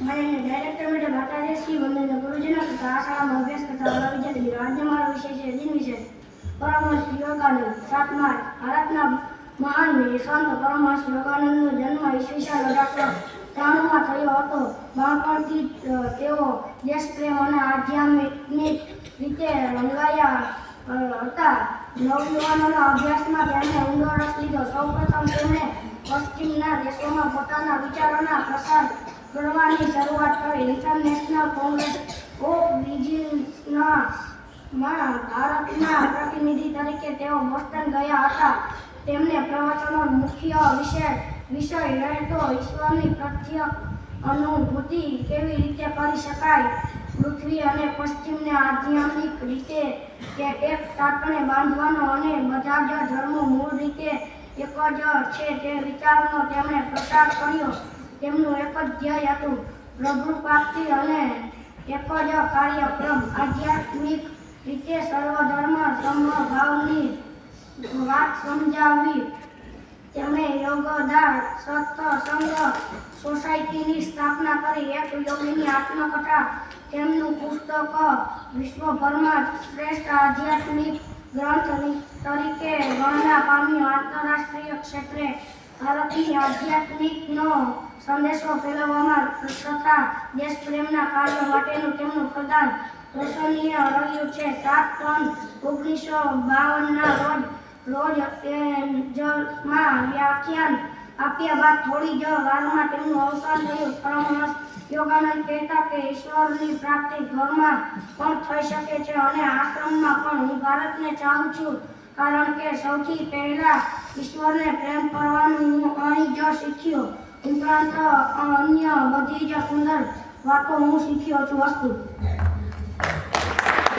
માનનીય director madam માતાજી વંદનીય ગુરુજીનો તથા આ શાળામાં અભ્યાસ કરતા વાલા વિદ્યાર્થીઓ, આજે મારો વિષય છે દિન વિશે. પરમહંસ યોગાનંદ 7 માર્ચ. ભારતના મહાન સંત પરમહંસ યોગાનંદનો જન્મ ઈસવીસન 1893માં થયો હતો. બાળપણથી તેઓ દેશપ્રેમ અને આધ્યાત્મિક રીતે રંગાયા હતા. નવયુવાનોના અભ્યાસમાં તેમણે ઊંડો રસ લીધો. સૌપ્રથમ તેમણે પશ્ચિમના દેશોમાં પોતાના વિચારોના પ્રસાર કરવાની શરૂઆત કરી. ઇન્ટરનેશનલ કોંગ્રેસ ઓફ બિઝનેસના ભારતના પ્રતિનિધિ તરીકે તેઓ બોસ્ટન ગયા હતા. તેમને પ્રવચનનો મુખ્ય વિષય રહેતો ઈશ્વરની પ્રત્યક્ષ અનુભૂતિ કેવી રીતે કરી શકાય. પૃથ્વી અને પશ્ચિમને આધ્યાત્મિક રીતે એક તાતણે બાંધવાનો અને બધા જ ધર્મો મૂળ રીતે એક જ છે તે વિચારનો તેમણે પ્રચાર કર્યો. તેમનું એક જ ધ્યેય હતું, પ્રભુ પ્રાપ્તિ અને એક જ કાર્યક્રમ, આધ્યાત્મિક રીતે સર્વધર્મ સમભાવની વાત સમજાવી. તેમણે યોગદાર સત્સંગ સોસાયટીની સ્થાપના કરી. એક યોગીની આત્મકથા તેમનું પુસ્તક વિશ્વભરમાં શ્રેષ્ઠ આધ્યાત્મિક ગ્રંથ તરીકે ગણના પામ્યું. આંતરરાષ્ટ્રીય ક્ષેત્રે ભારતની આધ્યાત્મિકનો સંદેશો ફેલાવવામાં તથા દેશપ્રેમના કાર્ય માટેનું તેમનું પ્રદાન પ્રશંસનીય રહ્યું છે. 7/1/1952ના રોજ એન્જલસમાં વ્યાખ્યાન આપ્યા બાદ થોડી જ વારમાં તેમનું અવસાન થયું. પરમહંસ યોગાનંદ કહેતા કે ઈશ્વરની પ્રાપ્તિ ઘરમાં પણ થઈ શકે છે અને આશ્રમમાં પણ. હું ભારતને ચાહું છું કારણ કે સૌથી પહેલા ઈશ્વરને પ્રેમ કરવાનું હું અહીં જ શીખ્યો. ઉપરાંત અન્ય બધી જ સુંદર વાતો હું શીખ્યો છું. વસ્તુ